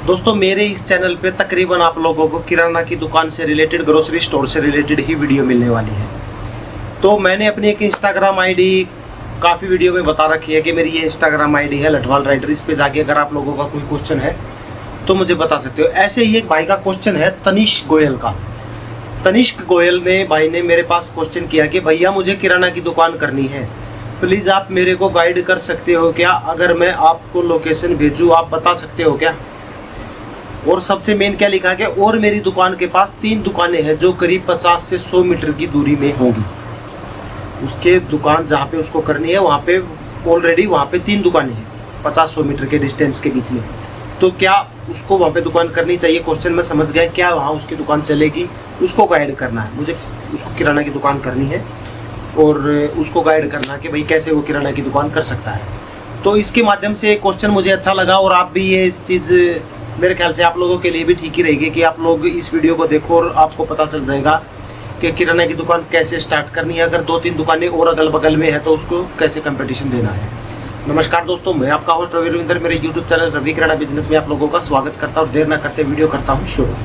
दोस्तों मेरे इस चैनल पे तकरीबन आप लोगों को किराना की दुकान से रिलेटेड, ग्रोसरी स्टोर से रिलेटेड ही वीडियो मिलने वाली है। तो मैंने अपनी एक इंस्टाग्राम आईडी काफ़ी वीडियो में बता रखी है कि मेरी ये इंस्टाग्राम आईडी है लठवाल राइडर। इस पे जाके अगर आप लोगों का कोई क्वेश्चन है तो मुझे बता सकते हो। ऐसे ही एक भाई का क्वेश्चन है तनिष्क गोयल का। तनिष्क गोयल ने भाई ने मेरे पास क्वेश्चन किया कि भैया मुझे किराना की दुकान करनी है, प्लीज़ आप मेरे को गाइड कर सकते हो क्या? अगर मैं आपको लोकेशन भेजूँ आप बता सकते हो क्या? और सबसे मेन क्या लिखा है कि और मेरी दुकान के पास 3 दुकानें हैं जो करीब 50 से 100 मीटर की दूरी में होंगी। उसके दुकान जहाँ पे उसको करनी है वहाँ पे ऑलरेडी वहाँ पे 3 दुकानें हैं 50-100 मीटर के डिस्टेंस के बीच में। तो क्या उसको वहाँ पे दुकान करनी चाहिए? क्वेश्चन में समझ गया। क्या वहाँ उसकी दुकान चलेगी? उसको गाइड करना है मुझे। उसको किराना की दुकान करनी है और उसको गाइड करना कि भाई कैसे वो किराना की दुकान कर सकता है। तो इसके माध्यम से क्वेश्चन मुझे अच्छा लगा और आप भी ये चीज़ मेरे ख्याल से आप लोगों के लिए भी ठीक ही रहेगी कि आप लोग इस वीडियो को देखो और आपको पता चल जाएगा कि किराना की दुकान कैसे स्टार्ट करनी है। अगर 2-3 दुकानें और अगल बगल में है तो उसको कैसे कंपटीशन देना है। नमस्कार दोस्तों, मैं आपका होस्ट रवि रविंदर। मेरे यूट्यूब चैनल रवि किराना बिजनेस में आप लोगों का स्वागत करता हूँ। देर ना करते वीडियो करता हूँ शुरू।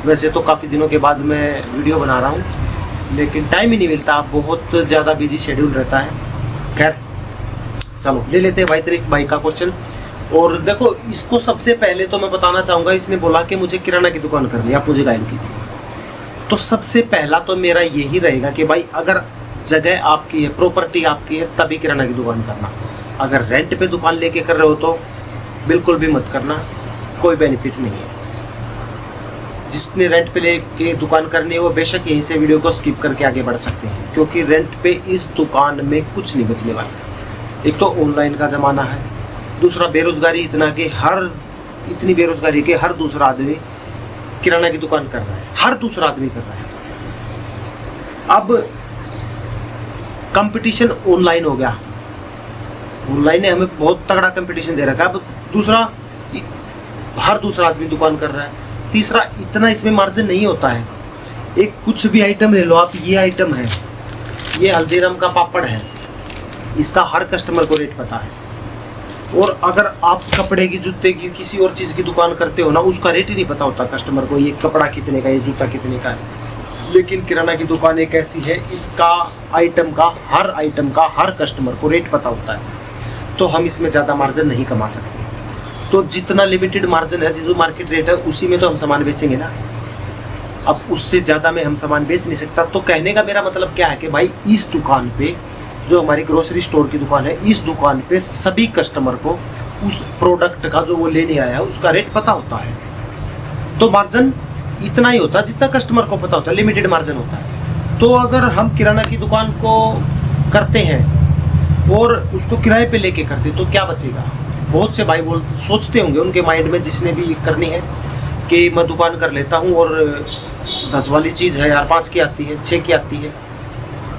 वैसे तो काफ़ी दिनों के बाद मैं वीडियो बना रहा हूँ, लेकिन टाइम ही नहीं मिलता, बहुत ज़्यादा बिजी शेड्यूल रहता है। खैर चलो ले लेते हैं भाई का क्वेश्चन। और देखो, इसको सबसे पहले तो मैं बताना चाहूँगा, इसने बोला कि मुझे किराना की दुकान करनी है, आप मुझे गाइड कीजिए। तो सबसे पहला तो मेरा यही रहेगा कि भाई अगर जगह आपकी है, प्रॉपर्टी आपकी है, तभी किराना की दुकान करना। अगर रेंट पे दुकान लेके कर रहे हो तो बिल्कुल भी मत करना, कोई बेनिफिट नहीं है। जिसने रेंट पे लेके दुकान करनी है वो बेशक यहीं से वीडियो को स्किप करके आगे बढ़ सकते हैं, क्योंकि रेंट पे इस दुकान में कुछ नहीं बचने वाला। एक तो ऑनलाइन का ज़माना है, दूसरा बेरोजगारी इतनी बेरोजगारी के हर दूसरा आदमी किराना की दुकान कर रहा है, हर दूसरा आदमी कर रहा है। अब कंपटीशन ऑनलाइन हो गया, ऑनलाइन ने हमें बहुत तगड़ा कंपटीशन दे रखा है। अब हर दूसरा आदमी दुकान कर रहा है। तीसरा, इतना इसमें मार्जिन नहीं होता है। एक कुछ भी आइटम ले लो आप, ये आइटम है, ये हल्दीराम का पापड़ है, इसका हर कस्टमर को रेट पता है। और अगर आप कपड़े की, जूते की, किसी और चीज़ की दुकान करते हो ना, उसका रेट ही नहीं पता होता कस्टमर को, ये कपड़ा कितने का, ये जूता कितने का है। लेकिन किराना की दुकान एक ऐसी है, इसका हर आइटम का हर कस्टमर को रेट पता होता है। तो हम इसमें ज़्यादा मार्जिन नहीं कमा सकते। तो जितना लिमिटेड मार्जिन है, जो मार्केट रेट है, उसी में तो हम सामान बेचेंगे ना। अब उससे ज़्यादा में हम सामान बेच नहीं सकता। तो कहने का मेरा मतलब क्या है कि भाई इस दुकान पे, जो हमारी ग्रोसरी स्टोर की दुकान है, इस दुकान पे सभी कस्टमर को उस प्रोडक्ट का जो वो लेने आया है उसका रेट पता होता है। तो मार्जिन इतना ही होता है जितना कस्टमर को पता होता है, लिमिटेड मार्जिन होता है। तो अगर हम किराना की दुकान को करते हैं और उसको किराए पे लेके करते तो क्या बचेगा? बहुत से भाई सोचते होंगे उनके माइंड में, जिसने भी करनी है, कि मैं दुकान कर लेता हूँ और 10 वाली चीज़ है यार 5 की आती है, 6 की आती है,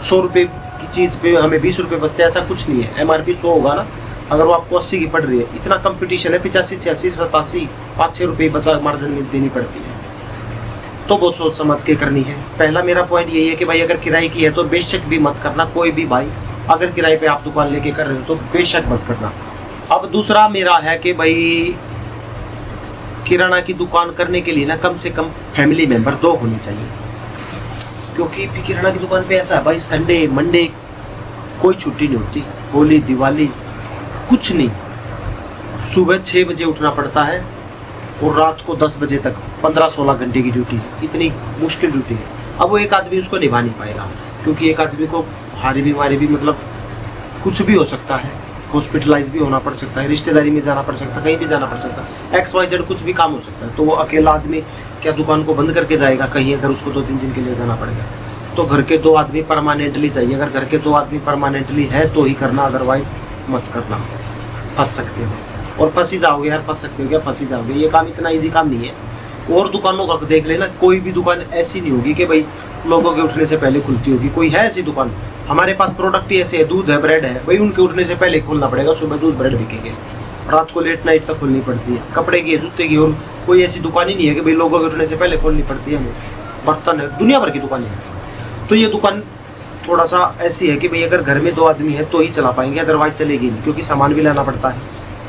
100 रुपये की चीज़ पे हमें 20 रुपये बचते हैं। ऐसा कुछ नहीं है। MRP 100 होगा ना, अगर वो आपको 80 की पड़ रही है, इतना कंपटीशन है, 85, 86, 87, 5-6 रुपये बचा मार्जिन में देनी पड़ती है। तो बहुत सोच समझ के करनी है। पहला मेरा पॉइंट यही है कि भाई अगर किराए की है तो बेशक भी मत करना। कोई भी भाई अगर किराए पे आप दुकान लेके कर रहे हो तो बेशक मत करना। अब दूसरा मेरा है कि भाई किराना की दुकान करने के लिए ना कम से कम फैमिली मेम्बर 2 होनी चाहिए। क्योंकि फिर किराना की दुकान पे ऐसा है भाई, संडे मंडे कोई छुट्टी नहीं होती, होली दिवाली कुछ नहीं। सुबह 6 बजे उठना पड़ता है और रात को 10 बजे तक 15-16 घंटे की ड्यूटी है। इतनी मुश्किल ड्यूटी है। अब वो एक आदमी उसको निभा नहीं पाएगा, क्योंकि एक आदमी को भारी बीमारी भी, मतलब कुछ भी हो सकता है, हॉस्पिटलाइज भी होना पड़ सकता है, रिश्तेदारी में जाना पड़ सकता है, कहीं भी जाना पड़ सकता है, XYZ कुछ भी काम हो सकता है। तो वो अकेला आदमी क्या दुकान को बंद करके जाएगा कहीं? अगर उसको 2-3 दिन के लिए जाना पड़ेगा तो घर के 2 आदमी परमानेंटली चाहिए। अगर घर के 2 आदमी परमानेंटली है तो ही करना, अदरवाइज मत करना। फंस सकते हो और फंस ही जाओगे यार, फंस सकते हो क्या? फंस ही जाओगे। ये काम इतना ईजी काम नहीं है। और दुकानों का देख लेना, कोई भी दुकान ऐसी नहीं होगी कि भाई लोगों के उठने से पहले खुलती होगी। कोई है ऐसी दुकान? हमारे पास प्रोडक्ट ही ऐसे है, दूध है, ब्रेड है, भाई उनके उठने से पहले खोलना पड़ेगा। सुबह दूध ब्रेड बिकेंगे, रात को लेट नाइट तक खोलनी पड़ती है। कपड़े की है, जूते की, और कोई ऐसी दुकान ही नहीं है कि भाई लोगों के उठने से पहले खोलनी पड़ती है। हमें बर्तन है, दुनिया भर की दुकानें हैं। तो ये दुकान थोड़ा सा ऐसी है कि भाई अगर घर में 2 आदमी है तो ही चला पाएंगे, अदरवाइज चलेगी नहीं, क्योंकि सामान भी लाना पड़ता है।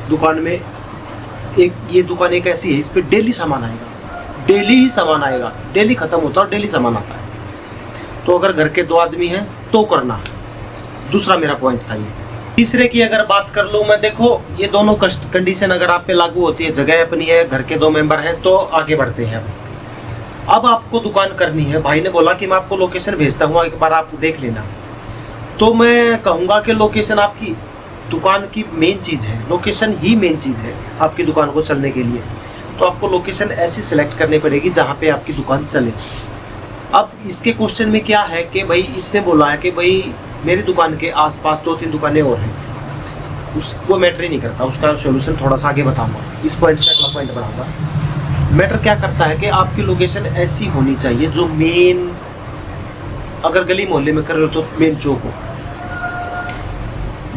दुकान में एक ये दुकान एक ऐसी है, इस पे डेली सामान आएगा, डेली ही सामान आएगा, डेली खत्म होता है और डेली सामान आता है। तो अगर घर के 2 आदमी हैं तो करना, दूसरा मेरा पॉइंट था ये। तीसरे की अगर बात कर लूँ मैं, देखो ये दोनों कंडीशन अगर आप पे लागू होती है, जगह अपनी है, घर के 2 मेंबर हैं, तो आगे बढ़ते हैं। अब आपको दुकान करनी है, भाई ने बोला कि मैं आपको लोकेशन भेजता हूँ, एक बार आप देख लेना। तो मैं कहूँगा कि लोकेशन आपकी दुकान की मेन चीज़ है, लोकेशन ही मेन चीज़ है आपकी दुकान को चलने के लिए। तो आपको लोकेशन ऐसी सिलेक्ट करनी पड़ेगी जहाँ पे आपकी दुकान चले। अब इसके क्वेश्चन में क्या है कि भाई इसने बोला है कि भाई मेरी दुकान के आसपास 2-3 दुकानें और हैं, उसको मैटर ही नहीं करता, उसका सॉल्यूशन थोड़ा सा आगे बताऊँगा, इस पॉइंट से अगला पॉइंट बढ़ाऊँगा। मैटर क्या करता है कि आपकी लोकेशन ऐसी होनी चाहिए जो मेन, अगर गली मोहल्ले में कर रहे हो तो मेन चौक हो,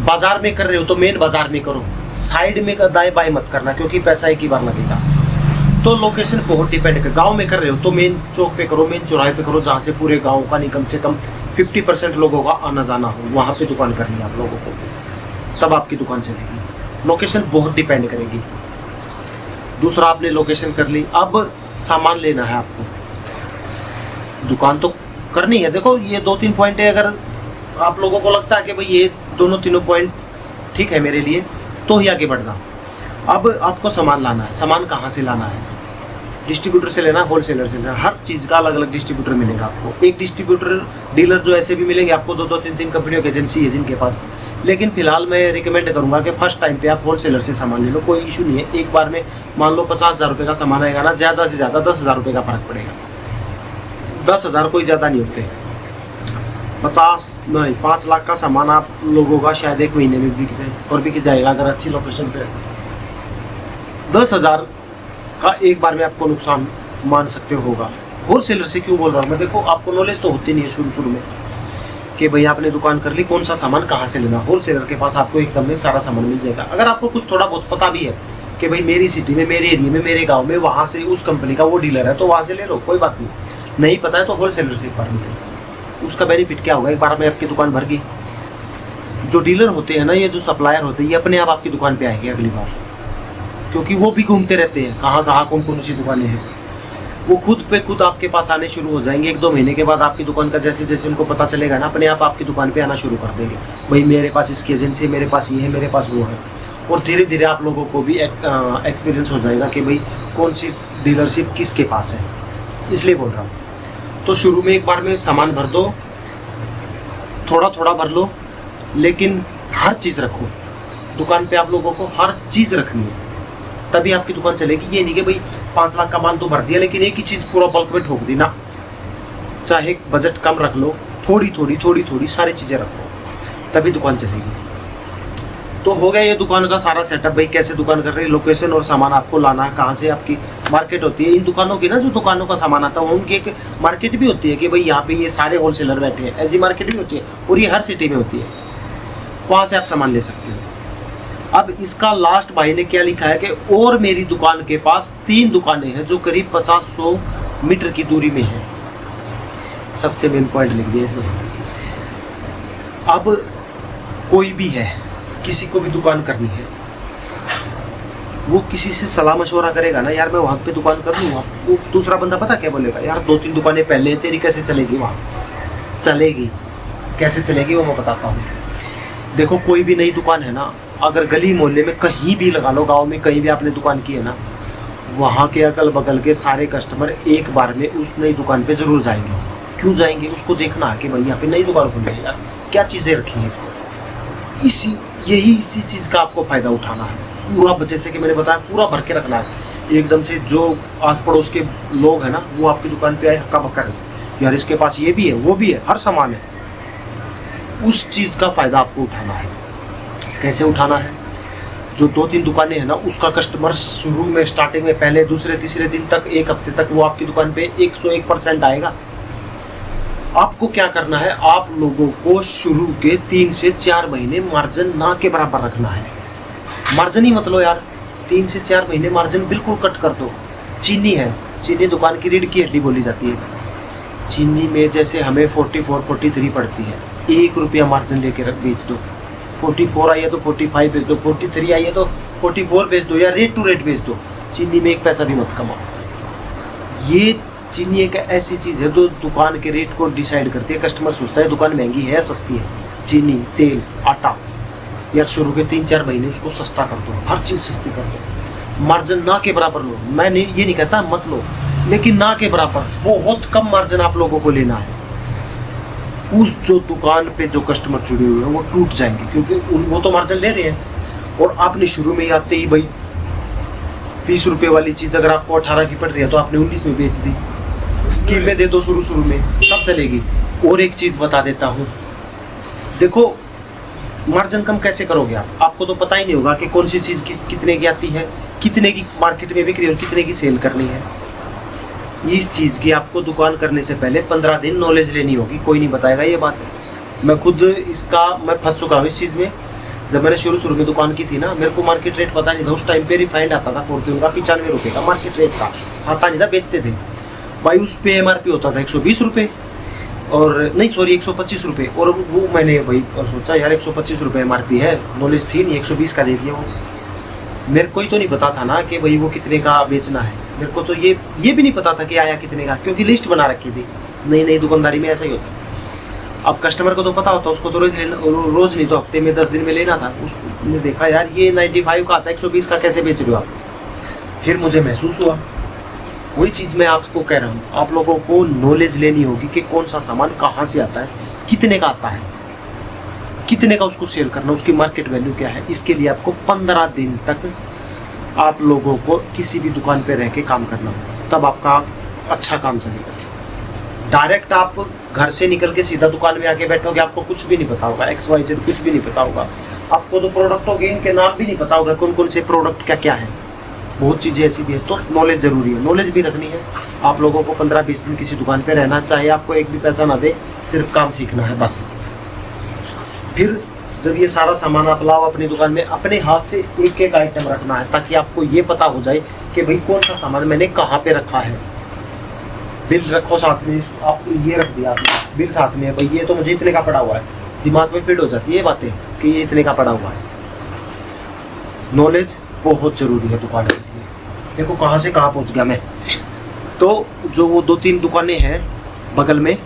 बाजार में कर रहे हो तो मेन बाजार में करो, साइड में दाएं बाएं मत करना क्योंकि पैसा एक ही बार लगेगा। तो लोकेशन बहुत डिपेंड कर, गांव में कर रहे हो तो मेन चौक पे करो, मेन चौराहे पे करो, जहाँ से पूरे गांव का नहीं कम से कम 50% लोगों का आना जाना हो, वहाँ पे दुकान करनी है आप लोगों को, तब आपकी दुकान चलेगी। लोकेशन बहुत डिपेंड करेगी। दूसरा आपने लोकेशन कर ली, अब सामान लेना है आपको, दुकान तो करनी है। देखो ये 2-3 पॉइंट है, अगर आप लोगों को लगता है कि भाई ये दोनों पॉइंट ठीक है मेरे लिए, तो ही आगे बढ़ना। अब आपको सामान लाना है, सामान कहाँ से लाना है? डिस्ट्रीब्यूटर से लेना, होलसेलर से लेना, हर चीज़ का अलग अलग डिस्ट्रीब्यूटर मिलेगा आपको। एक डिस्ट्रीब्यूटर डीलर जो ऐसे भी मिलेंगे आपको, 2-3 कंपनियों की एजेंसी है जिनके पास। लेकिन फिलहाल मैं रिकमेंड करूँगा कि फर्स्ट टाइम पे आप होलसेलर से सामान ले लो, कोई इशू नहीं है। एक बार में मान लो 50,000 रुपये का सामान आएगा ना, ज़्यादा से ज़्यादा 10,000 रुपये का फर्क पड़ेगा। 10,000 कोई ज़्यादा नहीं होते, 50 नहीं 5 लाख का सामान आप लोगों का शायद 1 महीने में बिक जाए, और बिक जाएगा अगर अच्छी लोकेशन पे। 10,000 का एक बार में आपको नुकसान मान सकते होगा। होलसेलर से क्यों बोल रहा हूँ मैं, देखो आपको नॉलेज तो होती नहीं है शुरू में कि भाई आपने दुकान कर ली, कौन सा सामान कहाँ से लेना। होलसेलर के पास आपको एकदम में सारा सामान मिल जाएगा। अगर आपको कुछ थोड़ा बहुत पता भी है कि भाई मेरी सिटी में, मेरे एरिया में, मेरे गाँव में वहाँ से उस कंपनी का वो डीलर है, तो वहाँ से ले लो, कोई बात नहीं पता है तो होलसेलर से एक बार मिले। उसका बेनिफिट क्या होगा, एक बार में आपकी दुकान भर गई। जो डीलर होते हैं ना, ये जो सप्लायर होते हैं, ये अपने आप आपकी दुकान पे आएंगे अगली बार, क्योंकि वो भी घूमते रहते हैं कहाँ कहाँ कौन सी दुकानें हैं। वो खुद पे खुद आपके पास आने शुरू हो जाएंगे। 1-2 महीने के बाद आपकी दुकान का जैसे जैसे उनको पता चलेगा ना, अपने आप आपकी दुकान पे आना शुरू कर देंगे। भाई मेरे पास इसकी एजेंसी है, मेरे पास ये है, मेरे पास वो है। और धीरे धीरे आप लोगों को भी एक्सपीरियंस हो जाएगा कि भाई कौन सी डीलरशिप किसके पास है, इसलिए बोल रहा हूँ। तो शुरू में एक बार में सामान भर दो, थोड़ा थोड़ा भर लो, लेकिन हर चीज़ रखो दुकान पे। आप लोगों को हर चीज़ रखनी है, तभी आपकी दुकान चलेगी। ये नहीं कि भाई 5 लाख का माल तो भर दिया लेकिन एक ही चीज़ पूरा बल्क में ठोक दी ना। चाहे बजट कम रख लो, थोड़ी थोड़ी सारी चीज़ें रखो, तभी दुकान चलेगी। तो हो गया ये दुकान का सारा सेटअप। भाई कैसे दुकान कर रही है, लोकेशन और सामान आपको लाना है, कहाँ से आपकी मार्केट होती है। इन दुकानों की ना, जो दुकानों का सामान आता है उनकी एक मार्केट भी होती है कि भाई यहाँ पे ये सारे होलसेलर बैठे हैं, ऐसी मार्केट भी होती है, और ये हर सिटी में होती है, वहाँ से आप सामान ले सकते हो। अब इसका लास्ट भाई ने क्या लिखा है कि और मेरी दुकान के पास 3 दुकानें हैं जो करीब 50-100 मीटर की दूरी में है। सबसे मेन पॉइंट लिख दिया इसने। अब कोई भी है, किसी को भी दुकान करनी है, वो किसी से सलाह मशवरा करेगा ना, यार मैं वहाँ पे दुकान कर लूँगा। वो दूसरा बंदा पता क्या बोलेगा, यार 2-3 दुकानें पहले तेरी कैसे चलेगी, वहाँ चलेगी कैसे चलेगी वो मैं बताता हूँ। देखो कोई भी नई दुकान है ना, अगर गली मोहल्ले में कहीं भी लगा लो, गांव में कहीं भी आपने दुकान की है ना, वहाँ के अगल बगल के सारे कस्टमर एक बार में उस नई दुकान पे ज़रूर जाएंगे। क्यों जाएंगे, उसको देखना है कि भाई यहाँ पे नई दुकान खुली है, यार क्या चीज़ें रखी हैं इसमें। इसी चीज़ का आपको फ़ायदा उठाना है पूरा, जैसे कि मैंने बताया पूरा भर के रखना है। एकदम से जो आस पड़ोस के लोग हैं ना, वो आपकी दुकान पे आए हक्का बक्का है, यार इसके पास ये भी है, वो भी है, हर सामान है। उस चीज़ का फ़ायदा आपको उठाना है। कैसे उठाना है, जो 2-3 दुकानें हैं ना, उसका कस्टमर शुरू में, स्टार्टिंग में, पहले दूसरे तीसरे दिन तक, 1 हफ्ते तक वो आपकी दुकान पे 101% आएगा। आपको क्या करना है, आप लोगों को शुरू के 3 से 4 महीने मार्जिन ना के बराबर रखना है। मार्जिन ही मत लो यार, 3 से 4 महीने मार्जिन बिल्कुल कट कर दो। चीनी है, चीनी दुकान की रीढ़ की हड्डी बोली जाती है। चीनी में जैसे हमें 44-43 पड़ती है, 1 रुपया मार्जिन लेके बेच दो। 44 आई है तो 45 बेच दो, 43 आई है तो 44 बेच दो या रेट टू रेट बेच दो, चीनी में एक पैसा भी मत कमाओ। ये चीनी एक ऐसी चीज़ है जो दुकान के रेट को डिसाइड करती है। कस्टमर सोचता है दुकान महंगी है या सस्ती है, चीनी, तेल, आटा, यार शुरू के 3-4 महीने उसको सस्ता कर दो, हर चीज़ सस्ती कर दो, मार्जिन ना के बराबर लो। मैं ये नहीं कहता मत लो, लेकिन ना के बराबर बहुत कम मार्जिन आप लोगों को लेना है। उस जो दुकान पे जो कस्टमर जुड़े हुए हैं वो टूट जाएंगे, क्योंकि वो तो मार्जिन ले रहे हैं और आपने शुरू में ही आते ही भाई 20 रुपये वाली चीज़ अगर आपको 18 की पड़ रही है तो आपने 19 में बेच दी। स्कीम में दे दो शुरू में, तब चलेगी। और एक चीज़ बता देता हूँ, देखो मार्जिन कम कैसे करोगे आप, आपको तो पता ही नहीं होगा कि कौन सी चीज़ कितने की आती है, कितने की मार्केट में बिक रही है और कितने की सेल करनी है। इस चीज़ की आपको दुकान करने से पहले 15 दिन नॉलेज लेनी होगी, कोई नहीं बताएगा ये बात है। मैं खुद मैं फंस चुका हूँ इस चीज़ में। जब मैंने शुरू में दुकान की थी ना, मेरे को मार्केट रेट पता नहीं था। उस टाइम पे रिफाइंड आता था फॉर्च्यून का 95 रुपये का मार्केट रेट था, आता नहीं था, बेचते थे भाई। उस पे MRP होता था 120 रुपये और नहीं सॉरी 125 रुपये। और वो मैंने भाई और सोचा यार 125 रुपये MRP है, नॉलेज थी नहीं, 120 का दे दिया वो। मेरे को ही तो नहीं पता था ना कि भाई वो कितने का बेचना है। मेरे को तो ये भी नहीं पता था कि आया कितने का, क्योंकि लिस्ट बना रखी थी। नई दुकानदारी में ऐसा ही होता है। अब कस्टमर को तो पता होता, उसको तो रोज़ नहीं तो हफ्ते में 10 दिन में लेना था। उसने देखा यार ये 95 का आता है, 120 का कैसे बेच रहे हो आप। फिर मुझे महसूस हुआ, वही चीज़ मैं आपको कह रहा हूँ, आप लोगों को नॉलेज लेनी होगी कि कौन सा सामान कहाँ से आता है, कितने का आता है, कितने का उसको सेल करना, उसकी मार्केट वैल्यू क्या है। इसके लिए आपको 15 दिन तक आप लोगों को किसी भी दुकान पे रह के काम करना होगा, तब आपका अच्छा काम चलेगा। डायरेक्ट आप घर से निकल के सीधा दुकान में आके बैठोगे, आपको कुछ भी नहीं पता होगा, XYZ कुछ भी नहीं पता होगा। आपको तो प्रोडक्टों के इनके नाम भी नहीं पता होगा, कौन कौन से प्रोडक्ट क्या क्या है। बहुत चीज़ें ऐसी भी है, तो नॉलेज ज़रूरी है, नॉलेज भी रखनी है। आप लोगों को 15-20 दिन किसी दुकान पे रहना, चाहे आपको एक भी पैसा ना दे, सिर्फ काम सीखना है बस। फिर जब ये सारा सामान आप लाओ अपनी दुकान में, अपने हाथ से एक एक आइटम रखना है, ताकि आपको ये पता हो जाए कि भाई कौन सा सामान मैंने कहाँ पे रखा है। बिल रखो साथ में, आपको ये रख दिया आपने, बिल साथ में है, भाई ये तो मुझे इतने का पड़ा हुआ है, दिमाग में फिट हो जाती है ये बातें कि ये इतने का पड़ा हुआ है। नॉलेज बहुत ज़रूरी है दुकान के लिए। देखो कहाँ से कहाँ पहुँच गया मैं। तो जो वो 2-3 दुकानें हैं बगल में,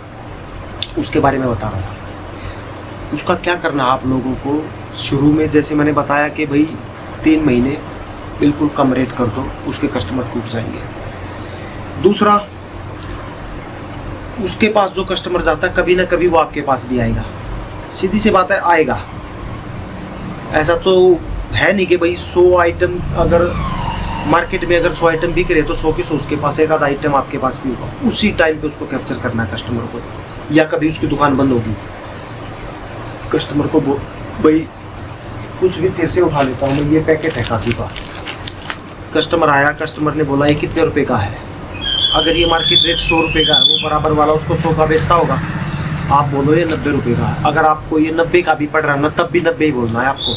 उसके बारे में बता रहा था। उसका क्या करना आप लोगों को, शुरू में जैसे मैंने बताया कि भाई 3 महीने बिल्कुल कम रेट कर दो, उसके कस्टमर टूट जाएंगे। दूसरा, उसके पास जो कस्टमर जाता है कभी ना कभी वो आपके पास भी आएगा, सीधी सी बात है, आएगा। ऐसा तो है नहीं कि भाई 100 आइटम अगर मार्केट में अगर 100 आइटम बिक रहे तो 100 के 100 उसके पास, एक आधा आइटम आपके पास भी होगा। उसी टाइम पे उसको कैप्चर करना है कस्टमर को, या कभी उसकी दुकान बंद होगी, कस्टमर को भाई कुछ भी फिर से उठा लेता हूँ मैं, ये पैकेट है काजू का, कस्टमर आया, कस्टमर ने बोला ये कितने रुपए का है। अगर ये मार्केट रेट 100 रुपये का है, वो बराबर वाला उसको 100 का बेचता होगा, आप बोलो ये 90 रुपये का है। अगर आपको ये 90 का भी पड़ रहा है ना, तब भी 90 ही बोलना है आपको,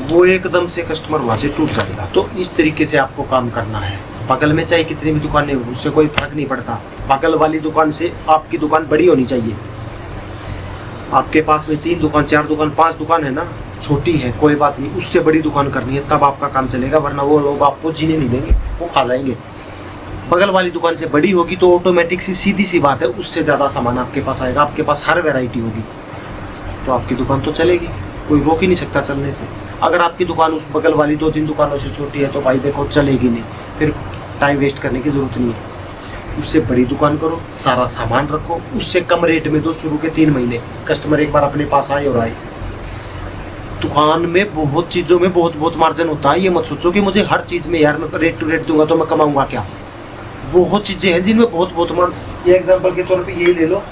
वो एकदम से कस्टमर वहाँ से टूट जाएगा। तो इस तरीके से आपको काम करना है। बगल में चाहे कितनी भी दुकानें हो, उससे कोई फर्क नहीं पड़ता। बगल वाली दुकान से आपकी दुकान बड़ी होनी चाहिए। आपके पास में 3 दुकान, 4 दुकान, 5 दुकान है ना, छोटी है कोई बात नहीं, उससे बड़ी दुकान करनी है, तब आपका काम चलेगा। वरना वो लोग आपको जीने नहीं देंगे, वो खा जाएंगे। बगल वाली दुकान से बड़ी होगी तो ऑटोमेटिक सी सीधी सी बात है, उससे ज़्यादा सामान आपके पास आएगा, आपके पास हर वैरायटी होगी, तो आपकी दुकान तो चलेगी, कोई रोक ही नहीं सकता चलने से। अगर आपकी दुकान उस बगल वाली 2-3 दुकानों से छोटी है तो भाई देखो चलेगी नहीं, फिर टाइम वेस्ट करने की ज़रूरत नहीं है। उससे बड़ी दुकान करो, सारा सामान रखो, उससे कम रेट में दो शुरू के 3 महीने, कस्टमर एक बार अपने पास आए और आए। दुकान में बहुत चीज़ों में बहुत मार्जिन होता है। ये मत सोचो कि मुझे हर चीज़ में यार मैं रेट टू रेट दूंगा तो मैं कमाऊंगा क्या। बहुत चीज़ें हैं जिनमें बहुत मार्जिन। ये एग्जांपल के तौर पे यही ले लो,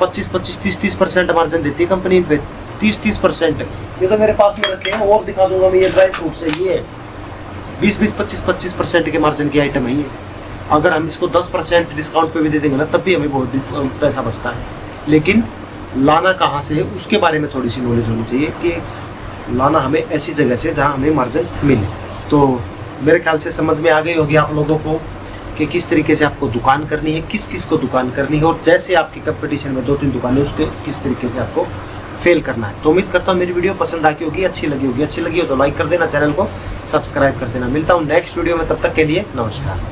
25-25, 30-30% मार्जिन देती है कंपनी पे, 30-30%। ये तो मेरे पास में रखे हैं, और दिखा दूंगा मैं। ये ड्राई फ्रूट्स है, ये 20-20, 25-25% के मार्जिन की आइटम है ये। अगर हम इसको 10% डिस्काउंट पे भी दे देंगे ना, तब भी हमें बहुत पैसा बचता है। लेकिन लाना कहाँ से है उसके बारे में थोड़ी सी नॉलेज होनी चाहिए कि लाना हमें ऐसी जगह से जहाँ हमें मार्जिन मिले। तो मेरे ख्याल से समझ में आ गई होगी आप लोगों को कि किस तरीके से आपको दुकान करनी है, किस किस को दुकान करनी है, और जैसे आपकी कंपटीशन में 2-3 दुकानें, उसके किस तरीके से आपको फेल करना है। तो उम्मीद करता हूँ मेरी वीडियो पसंद आई होगी, अच्छी लगी हो तो लाइक कर देना, चैनल को सब्सक्राइब कर देना। मिलता हूँ नेक्स्ट वीडियो में, तब तक के लिए नमस्कार।